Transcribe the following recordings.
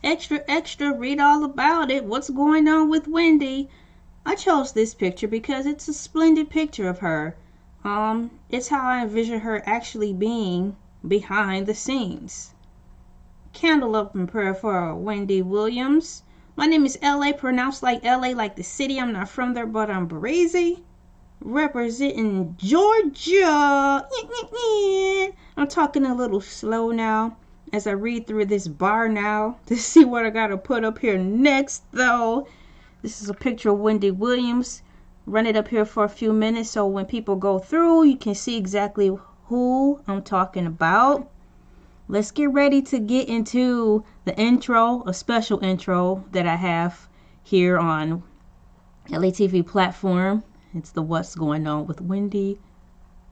extra, extra, read all about it. What's going on with Wendy? I chose this picture because it's a splendid picture of her. It's how I envision her actually being behind the scenes. Candle up in prayer for Wendy Williams. My name is Elay, pronounced like LA, like the city. I'm not from there, but I'm brazy. Representing Georgia. I'm talking a little slow now as I read through this bar now to see what I gotta put up here next, though. This is a picture of Wendy Williams. Run it up here for a few minutes so when people go through, you can see exactly who I'm talking about. Let's get ready to get into the intro, a special intro that I have here on Elay TV platform. It's the What's Going On with Wendy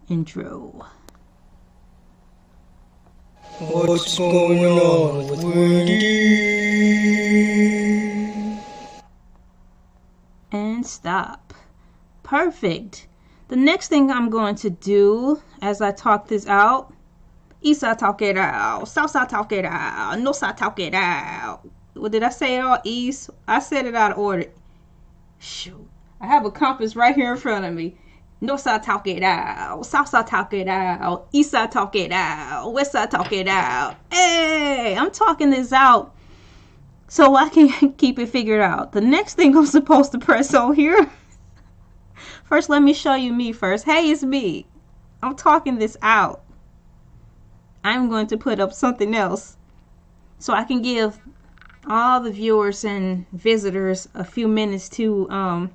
intro. What's going on with Wendy? And stop. Perfect. The next thing I'm going to do as I talk this out, Eastside talk it out, Southside talk it out, Northside talk it out. What did I say it all? East? I said it out of order. Shoot. I have a compass right here in front of me. Northside talk it out, Southside talk it out, Eastside talk it out, Westside talk it out. Hey, I'm talking this out so I can keep it figured out. The next thing I'm supposed to press on here. First, let me show you me first. Hey, it's me. I'm talking this out. I'm going to put up something else so I can give all the viewers and visitors a few minutes to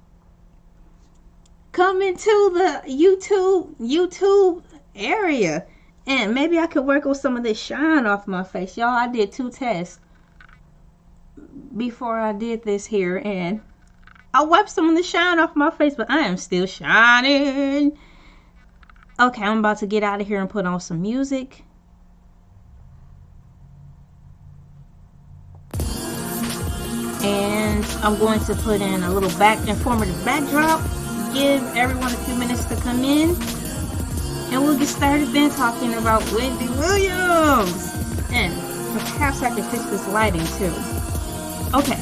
come into the YouTube area, and maybe I could work with some of this shine off my face. Y'all, I did 2 tests before I did this here, and I wiped some of the shine off my face, but I am still shining. Okay, I'm about to get out of here and put on some music. And I'm going to put in a little informative backdrop. Give everyone a few minutes to come in, and we'll get started then talking about Wendy Williams. And perhaps I can fix this lighting too. Okay.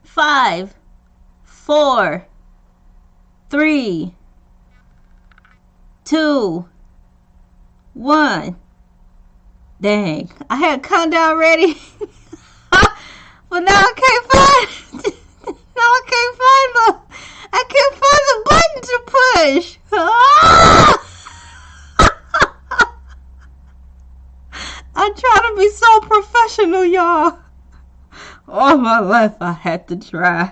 Five, 4, 3, 2, 1. Dang, I had a countdown ready, but now I can't find. I can't find the button to push. I'm trying to be so professional, y'all. All my life I had to try.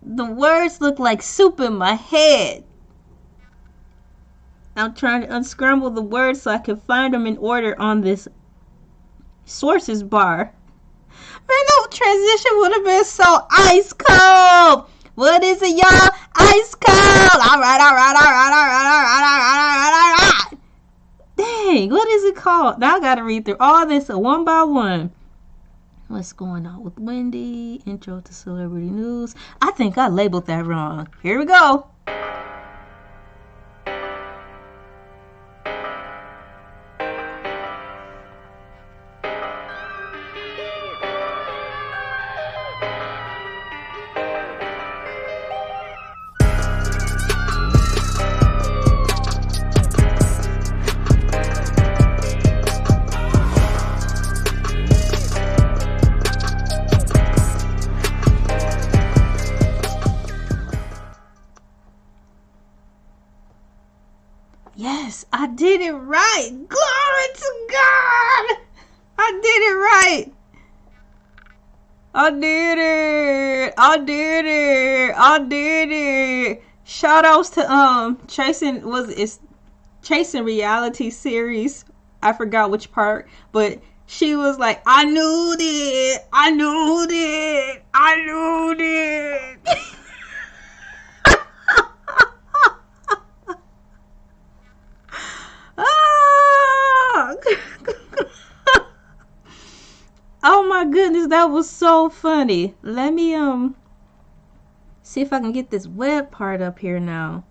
The words look like soup in my head. I'm trying to unscramble the words so I can find them in order on this sources bar. Man, that transition would have been so ice cold. What is it, y'all? Ice cold. All right. Dang, what is it called? Now I gotta read through all this one by one. What's going on with Wendy? Intro to celebrity news. I think I labeled that wrong. Here we go. Yes, I did it right. Glory to God. I did it right. I did it. I did it. I did it. Shout outs to Chasing Reality Series. I forgot which part, but she was like, I knew it. I knew it. I knew it. Oh my goodness, that was so funny. Let me see if I can get this web part up here now.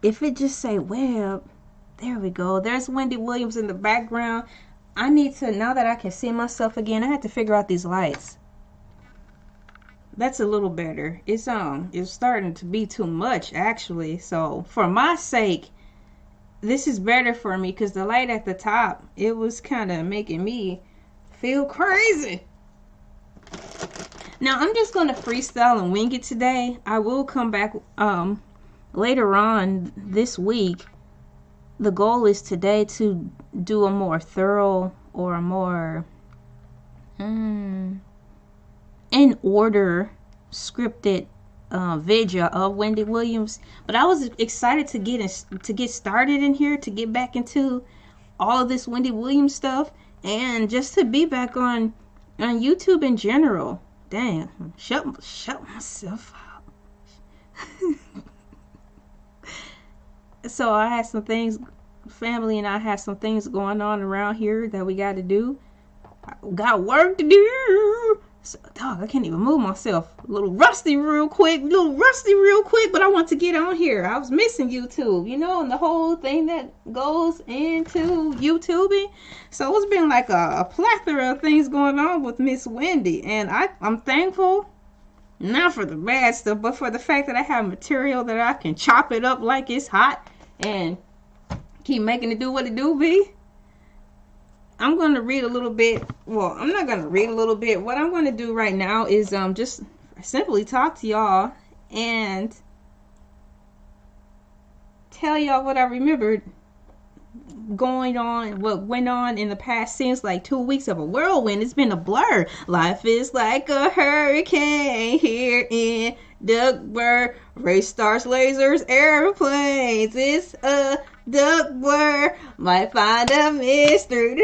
If it just say web, there we go. There's Wendy Williams in the background. I need to, now that I can see myself again, I have to figure out these lights. That's a little better. It's starting to be too much actually. So for my sake, this is better for me because the light at the top, it was kind of making me feel crazy. Now I'm just gonna freestyle and wing it today. I will come back later on this week. The goal is today to do a more thorough or a more in order scripted video of Wendy Williams. But I was excited to get started in here, to get back into all of this Wendy Williams stuff, and just to be back on YouTube in general. Dang, shut myself up. So I had some things, family and I had some things going on around here that we got to do. Got work to do. So, dog, I can't even move myself. A little rusty real quick, but I want to get on here. I was missing YouTube, and the whole thing that goes into YouTubing. So it's been like a plethora of things going on with Miss Wendy. And I'm thankful, not for the bad stuff, but for the fact that I have material that I can chop it up like it's hot and keep making it do what it do be. I'm going to read a little bit. Well, I'm not going to read a little bit. What I'm going to do right now is just simply talk to y'all and tell y'all what I remembered going on, what went on in the past. Seems like 2 weeks of a whirlwind. It's been a blur. Life is like a hurricane here in Duckburg. Race stars, lasers, airplanes. It's a Duckburg. Might find a mystery.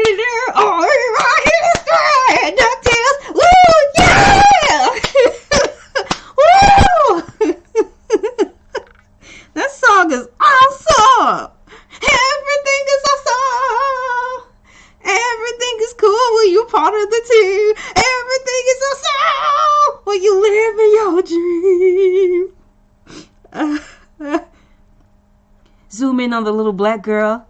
Oh, right here, DuckTales. Woo, yeah! Woo! That song is awesome. Everything is awesome. Everything is cool when you're part of the team. Everything is awesome when you live in your dream. Zoom in on the little black girl.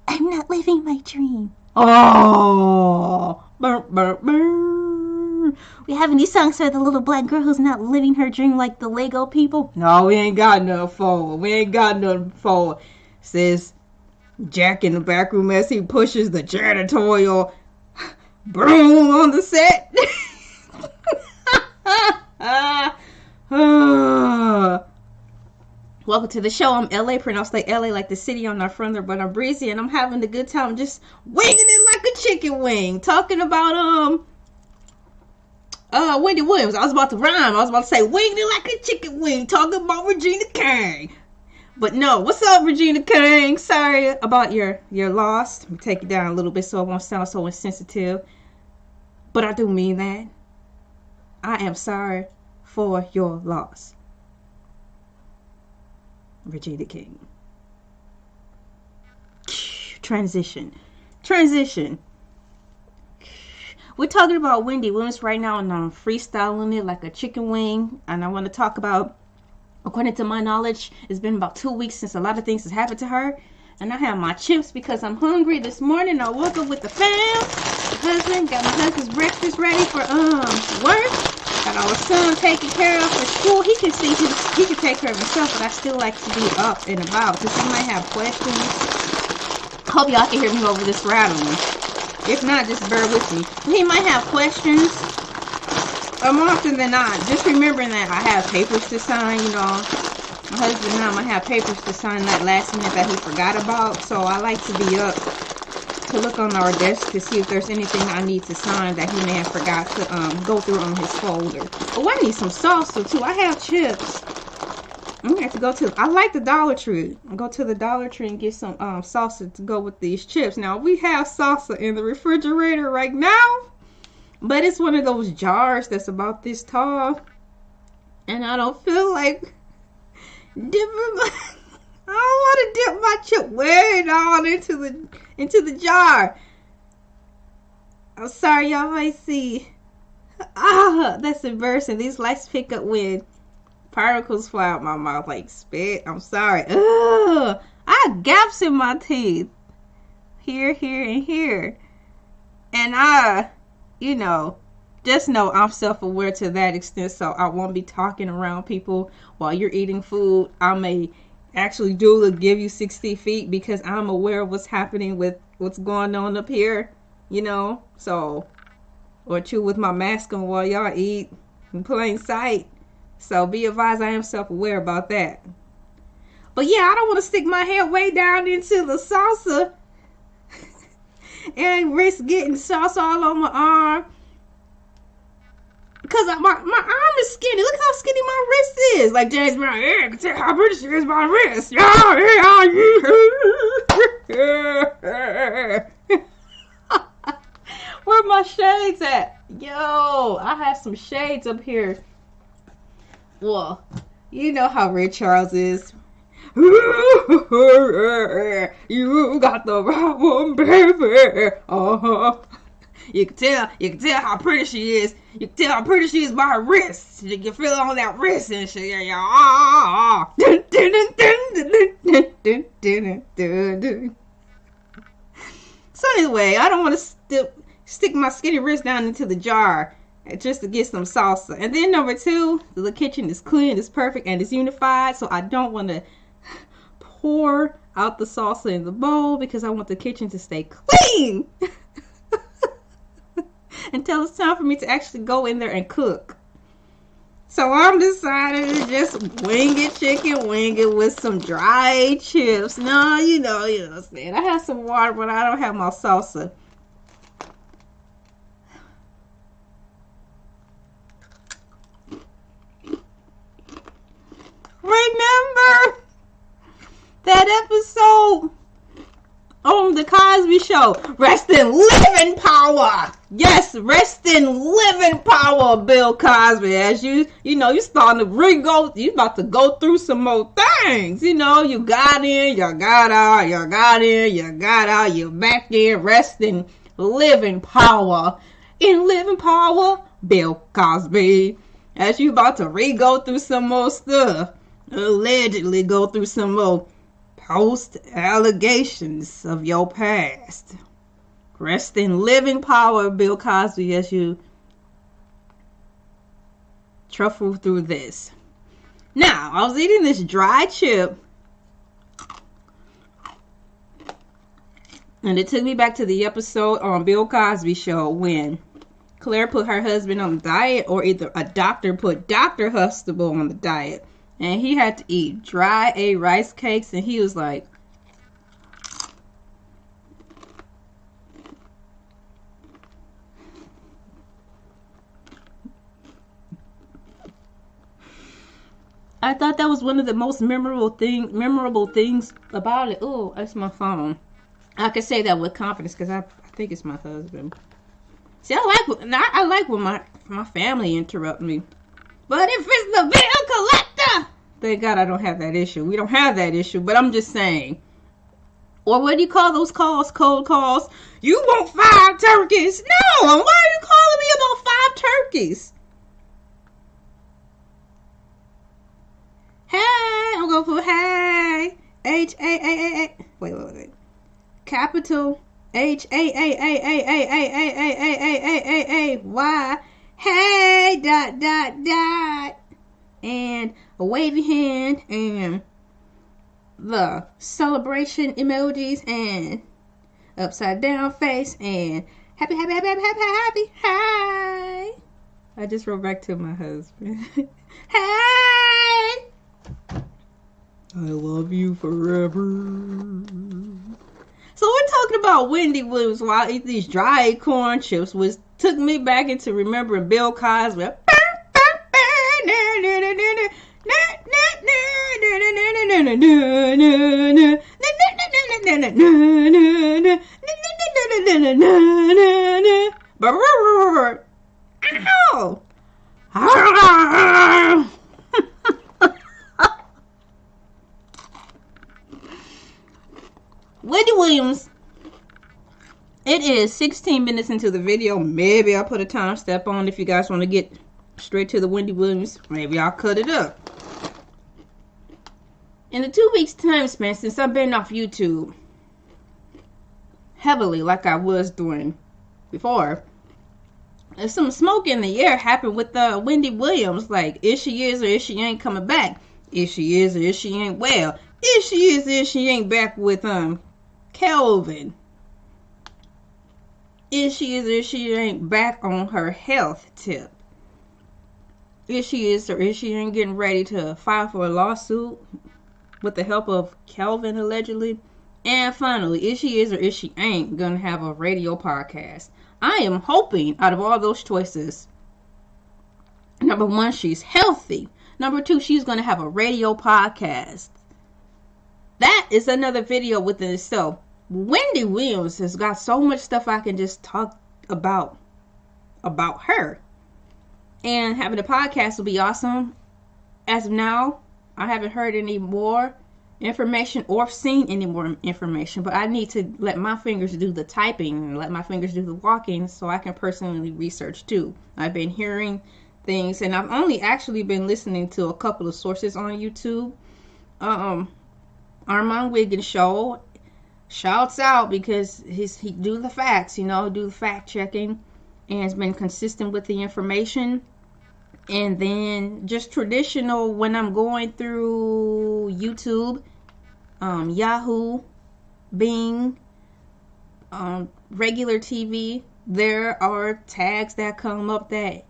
I'm not living my dream. Oh, burr, burr, burr. We have any songs for the little black girl who's not living her dream like the Lego people? No, we ain't got none for. Says Jack in the back room as he pushes the janitorial broom on the set. Welcome to the show. I'm Elay, pronounced like LA, like the city. I'm not from there, but I'm breezy, and I'm having a good time just winging it like a chicken wing. Talking about Wendy Williams. I was about to rhyme. I was about to say winging it like a chicken wing. Talking about Regina King. But no, what's up, Regina King? Sorry about your loss. Let me take it down a little bit so it won't sound so insensitive. But I do mean that. I am sorry for your loss. Regina King. Transition. We're talking about Wendy Williams right now, and I'm freestyling it like a chicken wing. And I want to talk about, according to my knowledge, it's been about 2 weeks since a lot of things has happened to her. And I have my chips because I'm hungry. This morning I woke up with the fam. Got my husband's breakfast ready for work. Got our son taken care of for school. He can take care of himself, but I still like to be up and about because he might have questions. Hope y'all can hear me over this rattling. If not, just bear with me. He might have questions. More often than not, just remembering that I have papers to sign, My husband and I might have papers to sign that last minute that he forgot about. So I like to be up to look on our desk to see if there's anything I need to sign that he may have forgot to go through on his folder. Oh, I need some salsa too. I have chips. I'm gonna have to go to, I like the Dollar Tree. I'll go to the Dollar Tree and get some salsa to go with these chips. Now, we have salsa in the refrigerator right now, but it's one of those jars that's about this tall, and I don't feel like dipping my, I don't want to dip my chip way down into the jar. I'm sorry, y'all might see. That's embarrassing. These lights pick up when particles fly out my mouth like spit. I'm sorry. Ugh. I have gaps in my teeth. Here, and here. And just know I'm self-aware to that extent, so I won't be talking around people while you're eating food. I may actually give you 60 feet because I'm aware of what's happening with what's going on up here, so, or chew with my mask on while y'all eat in plain sight. So be advised, I am self-aware about that. But yeah, I don't want to stick my head way down into the salsa and risk getting salsa all on my arm. Because my arm is skinny. Look how skinny my wrist is. Like James Brown, I can tell how pretty she is my wrist. Where my shades at? Yo, I have some shades up here. Well, you know how Ray Charles is. You got the right one, baby. You can tell how pretty she is. You can tell how pretty she is by her wrist. You can feel it on that wrist and shit. So anyway, I don't want to stick my skinny wrist down into the jar just to get some salsa. And then number 2, the kitchen is clean, it's perfect, and it's unified. So I don't want to pour out the salsa in the bowl because I want the kitchen to stay clean until it's time for me to actually go in there and cook. So I'm deciding to just wing it with some dried chips. No, you know what I'm saying. I have some water, but I don't have my salsa. Remember that episode on the Cosby Show? Rest in living power. Yes, rest in living power, Bill Cosby. As you starting to you about to go through some more things. You got in, you got out, you got in, you got out, you back in. Rest in living power. In living power, Bill Cosby. As you about to go through some more stuff. Allegedly go through some more post allegations of your past. Rest in living power, Bill Cosby, as you truffle through this. Now, I was eating this dry chip, and it took me back to the episode on Bill Cosby Show when Claire put her husband on the diet, or either a doctor put Dr. Huxtable on the diet. And he had to eat dry rice cakes, and he was like, I thought that was one of the most memorable things about it. Oh, that's my phone. I can say that with confidence because I think it's my husband. See, I like when my family interrupt me. But if it's the bill collector, thank God I don't have that issue. We don't have that issue, but I'm just saying. Or what do you call those calls? Cold calls? You want 5 turkeys? No, why are you cookies. Hey, I'm gonna put hey. H-A-A-A-A. Wait. Capital H-A-A-A-A-A-A-A-A-A-A-A-A-Y. Hey, dot, dot, dot. And a wavy hand and the celebration emojis and upside down face and happy. Hi. I just wrote back to my husband. Hey. I love you forever. So we're talking about Wendy Williams while I eat these dry corn chips, which took me back into remembering Bill Cosby. Ow! Wendy Williams. It is 16 minutes into the video. Maybe I'll put a time step on if you guys want to get straight to the Wendy Williams. Maybe I'll cut it up. In the 2 weeks time span since I've been off YouTube heavily like I was doing before, some smoke in the air happened with Wendy Williams. Like, is she is or is she ain't coming back? Is she is or is she ain't well? Is she is or is she ain't back with Kelvin? Is she is or is she ain't back on her health tip? Is she is or is she ain't getting ready to file for a lawsuit with the help of Kelvin allegedly? And finally, is she is or is she ain't gonna have a radio podcast? I am hoping out of all those choices, number one, she's healthy. Number two, she's gonna have a radio podcast. That is another video within itself. Wendy Williams has got so much stuff I can just talk about her. And having a podcast will be awesome. As of now, I haven't heard any more information or seen any more information, but I need to let my fingers do the typing and let my fingers do the walking so I can personally research too. I've been hearing things, and I've only actually been listening to a couple of sources on YouTube. Armand Wiggins show, shouts out because he do the facts, do the fact checking, and has been consistent with the information. And then just traditional when I'm going through YouTube, Yahoo, Bing, regular TV, there are tags that come up that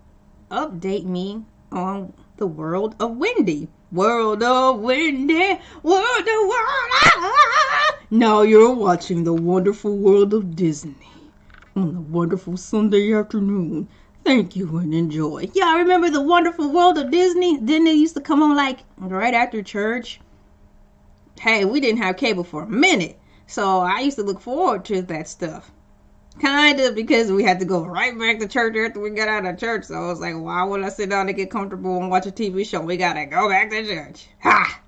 update me on the world of Wendy. World of Wendy, world of world. Now you're watching the wonderful world of Disney on a wonderful Sunday afternoon. Thank you and enjoy. Y'all remember the wonderful world of Disney? Didn't it used to come on like right after church? Hey, we didn't have cable for a minute, so I used to look forward to that stuff. Kind of, because we had to go right back to church after we got out of church. So I was like, why would I sit down and get comfortable and watch a TV show? We gotta go back to church. Ha!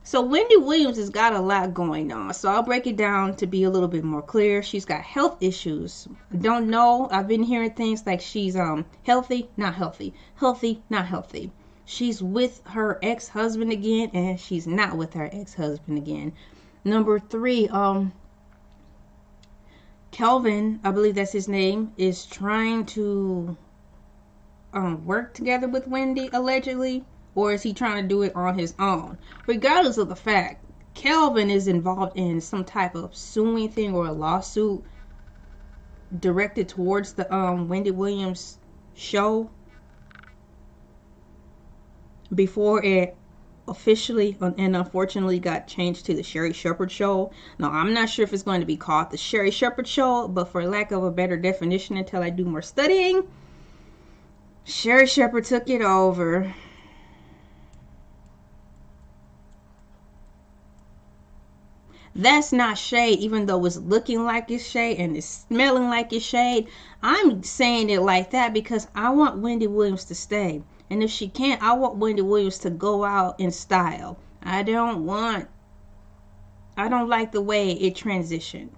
So Wendy Williams has got a lot going on. So I'll break it down to be a little bit more clear. She's got health issues. Don't know. I've been hearing things like she's healthy, not healthy. Healthy, not healthy. She's with her ex-husband again, and she's not with her ex-husband again. Number 3, Kelvin, I believe that's his name, is trying to work together with Wendy, allegedly, or is he trying to do it on his own? Regardless of the fact, Kelvin is involved in some type of suing thing or a lawsuit directed towards the Wendy Williams show before it officially and unfortunately got changed to the Sherri Shepherd Show. Now, I'm not sure if it's going to be called the Sherri Shepherd Show, but for lack of a better definition, until I do more studying, Sherri Shepherd took it over. That's not shade, even though it's looking like it's shade and it's smelling like it's shade. I'm saying it like that because I want Wendy Williams to stay. And if she can't, I want Wendy Williams to go out in style. I don't like the way it transitioned.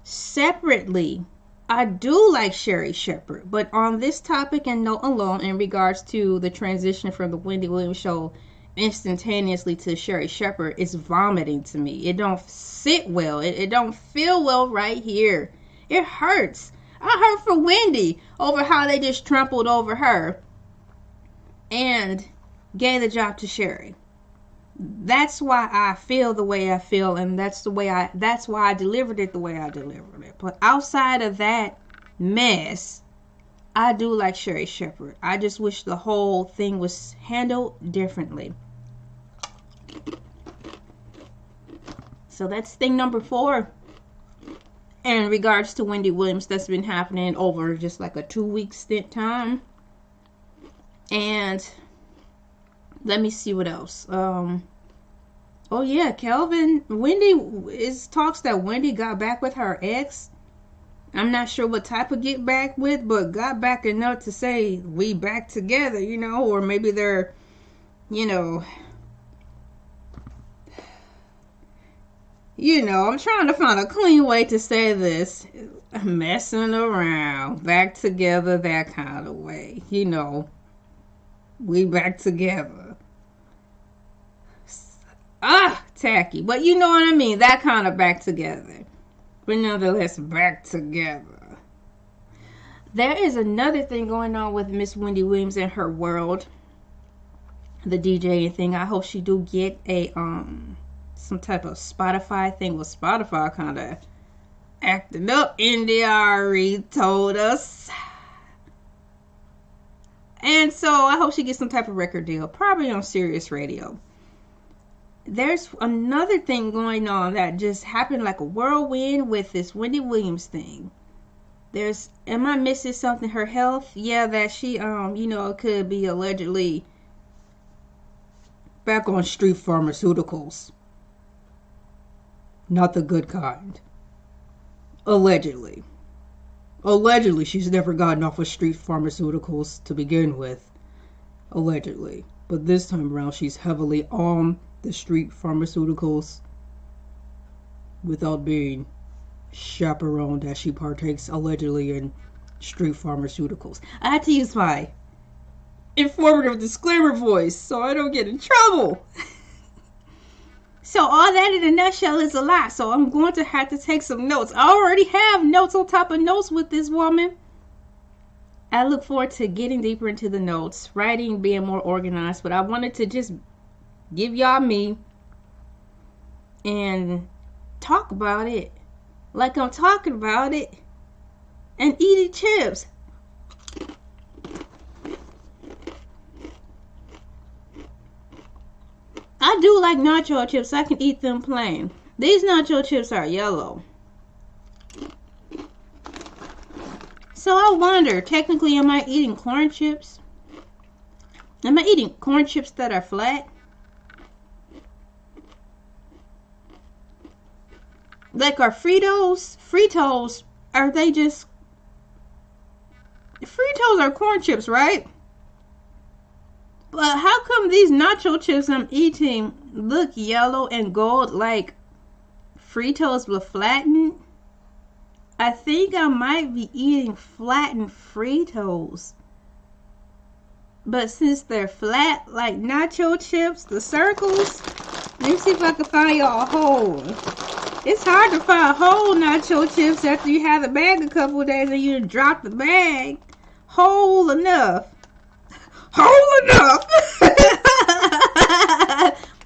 Separately, I do like Sherry Shepherd, but on this topic and note alone, in regards to the transition from the Wendy Williams show instantaneously to Sherry Shepherd, it's vomiting to me. It don't sit well. It don't feel well right here. It hurts. I hurt for Wendy over how they just trampled over her and gave the job to Sherry. That's why I feel the way I feel, and that's why I delivered it the way I delivered it. But outside of that mess, I do like Sherry Shepherd. I just wish the whole thing was handled differently. So that's thing number 4 in regards to Wendy Williams that's been happening over just like a 2-week stint time. And let me see what else. Oh yeah, Wendy is talks that Wendy got back with her ex. I'm not sure what type of get back with, but got back enough to say we back together, or maybe they're, I'm trying to find a clean way to say this. Messing around, back together, that kind of way, we back together. Tacky, but you know what I mean, that kind of back together. But nonetheless, back together. There is another thing going on with Miss Wendy Williams and her world, the DJing thing. I hope she do get a some type of Spotify thing. With Spotify kind of acting up, India already told us. And so I hope she gets some type of record deal, probably on Sirius Radio. There's another thing going on that just happened like a whirlwind with this Wendy Williams thing. Am I missing something? Her health? Yeah, that she, could be allegedly back on street pharmaceuticals. Not the good kind. Allegedly. Allegedly, she's never gotten off of street pharmaceuticals to begin with. Allegedly. But this time around, she's heavily on the street pharmaceuticals without being chaperoned, as she partakes allegedly in street pharmaceuticals. I had to use my informative disclaimer voice so I don't get in trouble. So all that in a nutshell is a lot. So I'm going to have to take some notes. I already have notes on top of notes with this woman. I look forward to getting deeper into the notes, writing, being more organized. But I wanted to just give y'all me and talk about it like I'm talking about it and eating chips. I do like nacho chips. I can eat them plain. These nacho chips are yellow. So I wonder, technically, am I eating corn chips? Am I eating corn chips that are flat? Like, are Fritos, are they just... Fritos are corn chips, right? But how come these nacho chips I'm eating look yellow and gold like Fritos but flattened? I think I might be eating flattened Fritos. But since they're flat like nacho chips, the circles, let me see if I can find y'all a hole. It's hard to find whole nacho chips after you have the bag a couple of days and you drop the bag. Whole enough. Whole enough.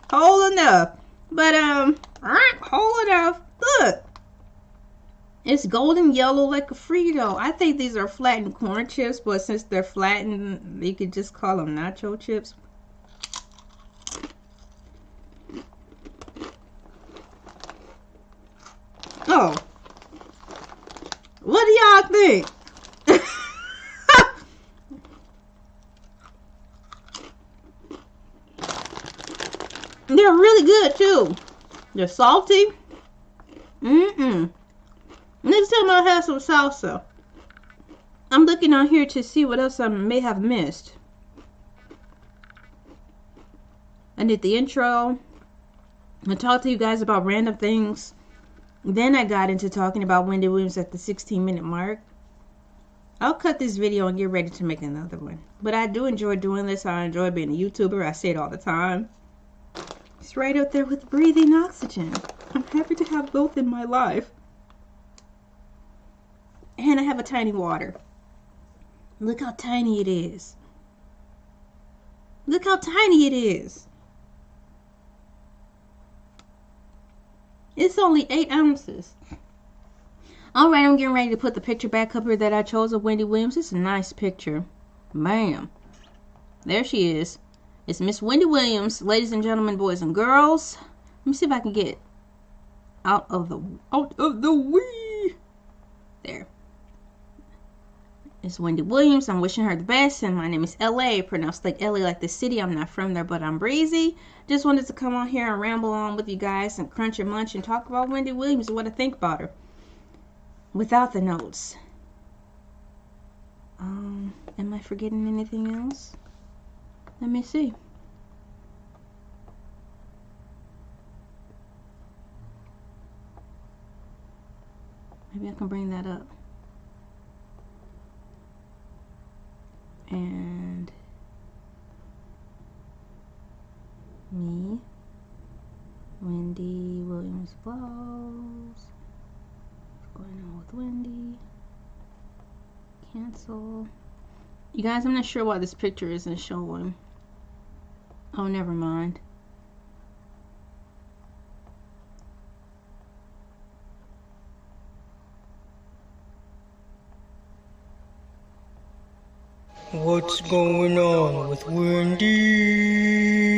Whole enough. But, whole enough. Look. It's golden yellow like a Frito. I think these are flattened corn chips, but since they're flattened, you could just call them nacho chips. Oh. What do y'all think? They're really good too. They're salty. Next time I'll have some salsa. I'm looking on here to see what else I may have missed. I did the intro. I talked to you guys about random things. Then I got into talking about Wendy Williams at the 16-minute mark. I'll cut this video and get ready to make another one. But I do enjoy doing this. I enjoy being a YouTuber. I say it all the time. It's right up there with breathing oxygen. I'm happy to have both in my life. And I have a tiny water. Look how tiny it is. Look how tiny it is. It's only 8 ounces. Alright, I'm getting ready to put the picture back up here that I chose of Wendy Williams. It's a nice picture. Bam. There she is. It's Miss Wendy Williams, ladies and gentlemen, boys and girls. Let me see if I can get out of the way. There. It's Wendy Williams. I'm wishing her the best, and my name is Elay, pronounced like LA, like the city. I'm not from there, but I'm breezy. Just wanted to come on here and ramble on with you guys and crunch and munch and talk about Wendy Williams and what I think about her without the notes. Am I forgetting anything else? Let me see. Maybe I can bring that up. And me, Wendy Williams vlogs. What's going on with Wendy? Cancel. You guys, I'm not sure why this picture isn't showing. Oh, never mind. What's going on with Wendy?